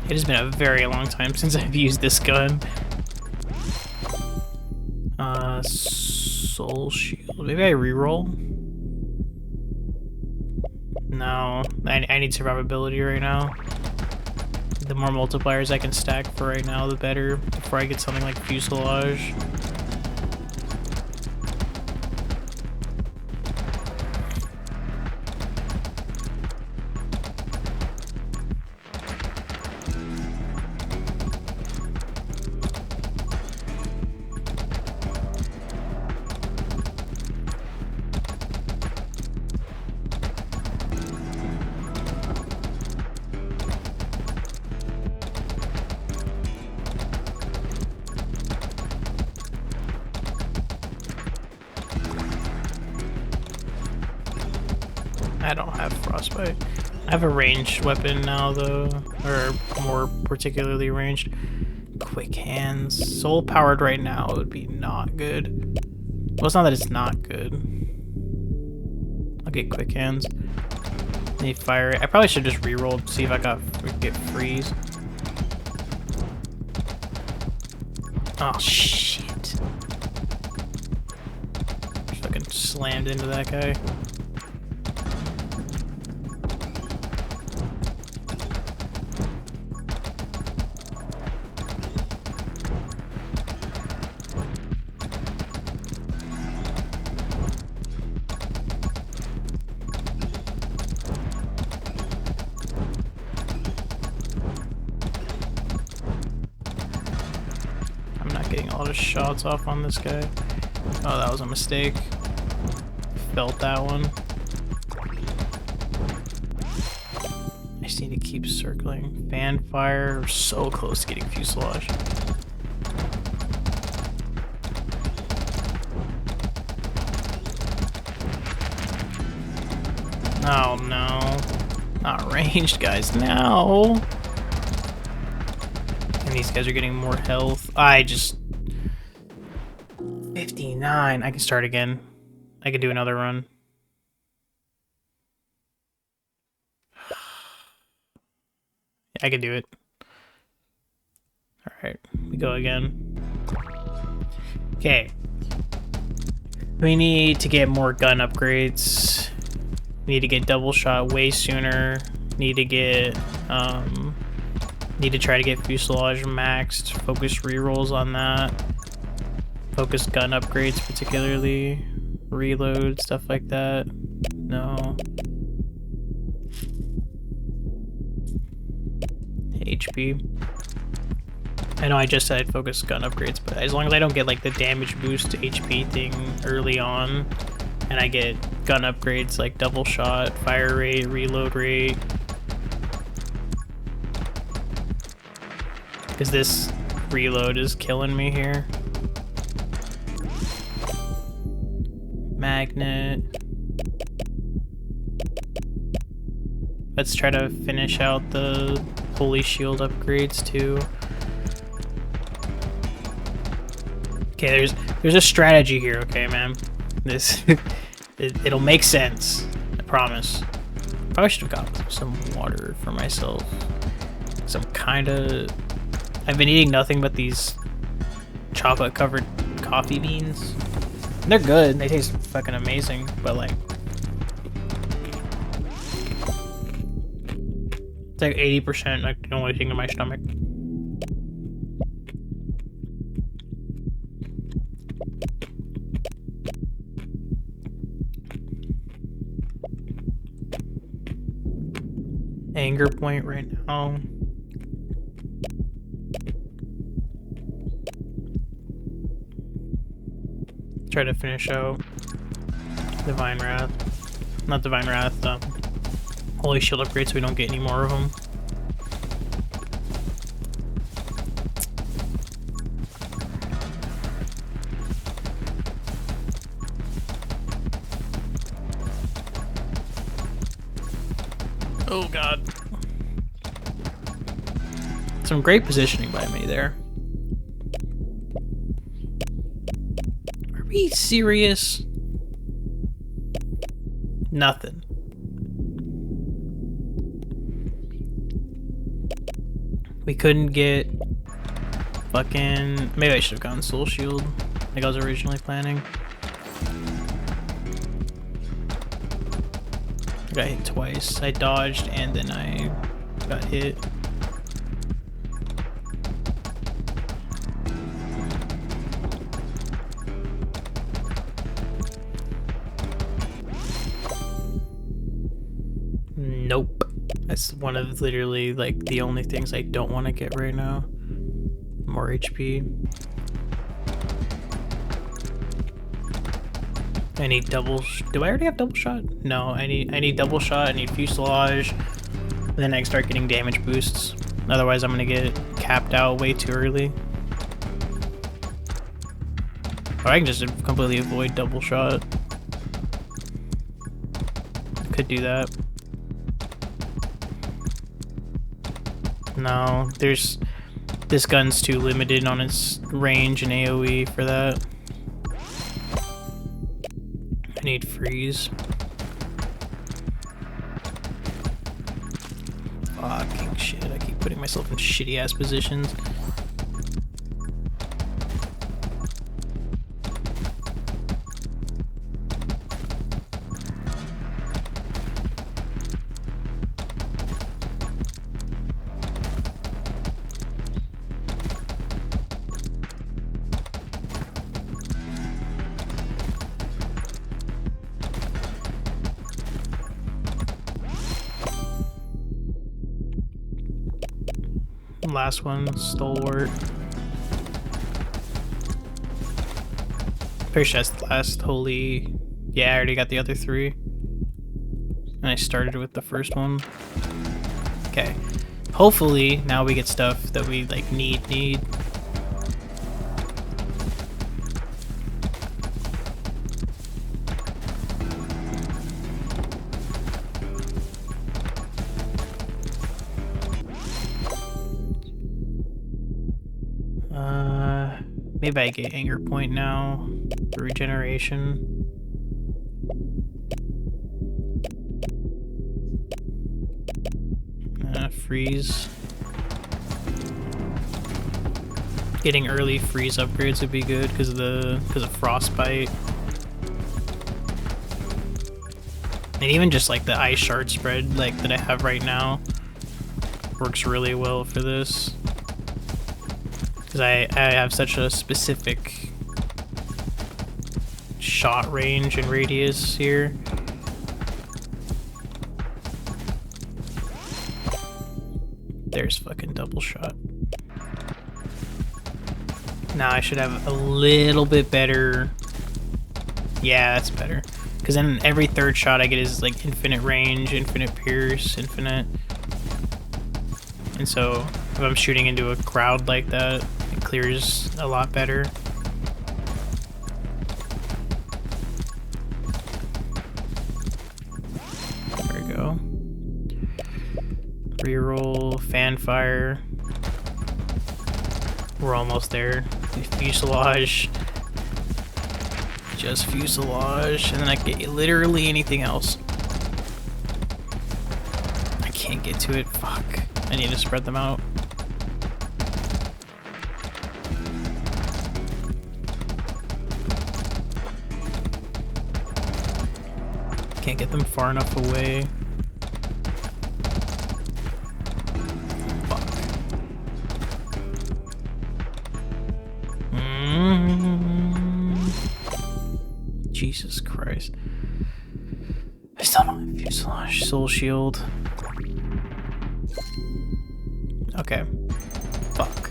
It has been a very long time since I've used this gun. Soul shield. Maybe I reroll? No, I need survivability right now. The more multipliers I can stack for right now, the better. Before I get something like fuselage. I don't have frostbite. I have a ranged weapon now, though, or more particularly ranged. Quick hands. Soul powered right now would be not good. Well, it's not that it's not good. I'll get quick hands. Need fire. I probably should just reroll to see if I get freeze. Oh shit! Fucking slammed into that guy. Getting a lot of shots off on this guy. Oh, that was a mistake. Felt that one. I just need to keep circling. Fan fire. We're so close to getting fuselage. Oh no. Not ranged, guys. No. And these guys are getting more health. I just... 59. I can start again. I can do another run. I can do it. Alright, we go again. Okay. We need to get more gun upgrades. We need to get double shot way sooner. Need to get, need to try to get fuselage maxed. Focus rerolls on that. Focus gun upgrades particularly. Reload, stuff like that. No. HP. I know I just said I'd focus gun upgrades, but as long as I don't get like the damage boost to HP thing early on, and I get gun upgrades like double shot, fire rate, reload rate. Because this reload is killing me here. Magnet. Let's try to finish out the holy shield upgrades too. Okay, there's a strategy here, okay, man. This it'll make sense. I promise. Probably should have got some water for myself. Some kinda. I've been eating nothing but these chocolate-covered coffee beans. And they're good. They taste fucking amazing, but like. It's like 80% like the only thing in my stomach. Anger point right now. Try to finish out Divine Wrath. Not Divine Wrath, Holy Shield upgrade so we don't get any more of them. Oh god. Some great positioning by me there. Are we serious? Nothing. We couldn't get fucking... Maybe I should have gone Soul Shield like I was originally planning. I got hit twice. I dodged and then I got hit. Nope. That's one of literally like the only things I don't want to get right now. More HP. I need double. Do I already have double shot? No, I need double shot. I need fuselage. Then I start getting damage boosts. Otherwise, I'm gonna get capped out way too early. Or I can just completely avoid double shot. Could do that. No, this gun's too limited on its range and AoE for that. I need freeze. Fucking shit, I keep putting myself in shitty ass positions. Last one, Stalwart. Pretty sure that's the last holy... Yeah, I already got the other three. And I started with the first one. Okay. Hopefully, now we get stuff that we, like, need. Maybe I get Anger Point now. Regeneration. Freeze. Getting early freeze upgrades would be good because of frostbite. And even just like the ice shard spread like that I have right now works really well for this. Because I have such a specific shot range and radius here. There there's fucking double shot. Now I should have a little bit better. Yeah, that's better. Because then every third shot I get is like infinite range, infinite pierce, infinite. And so if I'm shooting into a crowd like that, it clears a lot better. There we go. Reroll, fanfire. We're almost there. Fuselage. Just fuselage, and then I can get literally anything else. I can't get to it. Fuck. I need to spread them out. Can't get them far enough away. Fuck. Jesus Christ. I still don't have fuselage. Soul shield. Okay. Fuck.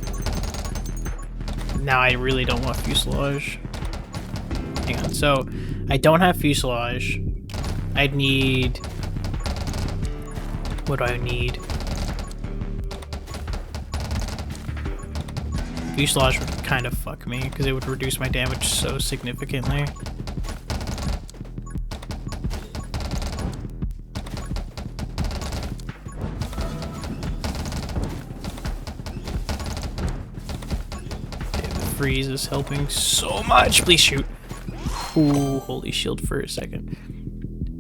Now I really don't want fuselage. Hang on. So, I don't have fuselage. I'd need... What do I need? Fuselage would kind of fuck me, because it would reduce my damage so significantly. Freeze is helping so much. Please shoot. Ooh, holy shield for a second.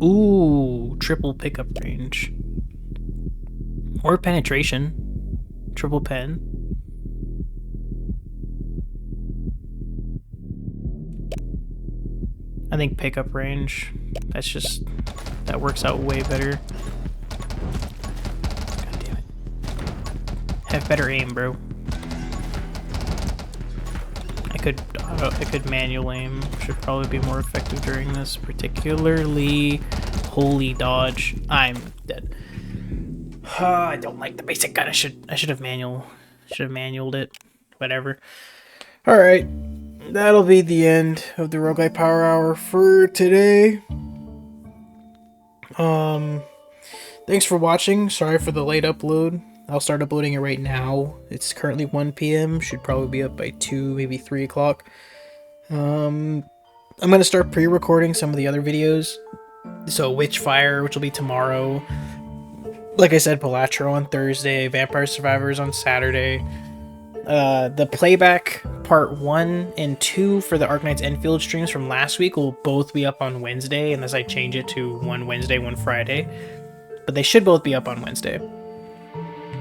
Ooh, triple pickup range. Or penetration. Triple pen. I think pickup range. That's just... That works out way better. God damn it. Have better aim, bro. I could manual aim. Should probably be more effective during this, particularly. Holy dodge! I'm dead. I don't like the basic gun. I should have manualed it. Whatever. All right, that'll be the end of the Rogue-lite Power Hour for today. Thanks for watching. Sorry for the late upload. I'll start uploading it right now. It's currently 1 p.m. Should probably be up by 2, maybe 3 o'clock. I'm going to start pre-recording some of the other videos. So Witchfire, which will be tomorrow. Like I said, Balatro on Thursday. Vampire Survivors on Saturday. The PlayBack Part 1 and 2 for the Arc Knight's Enfield streams from last week will both be up on Wednesday, unless I change it to one Wednesday, one Friday. But they should both be up on Wednesday.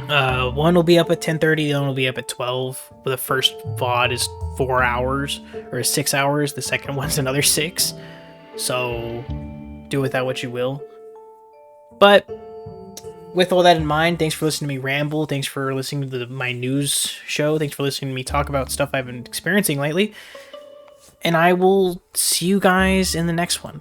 One will be up at 10:30, the other will be up at 12. The first VOD is 4 hours, or 6 hours. The second one's another 6. So, do with that what you will. But, with all that in mind, thanks for listening to me ramble. Thanks for listening to my news show. Thanks for listening to me talk about stuff I've been experiencing lately. And I will see you guys in the next one.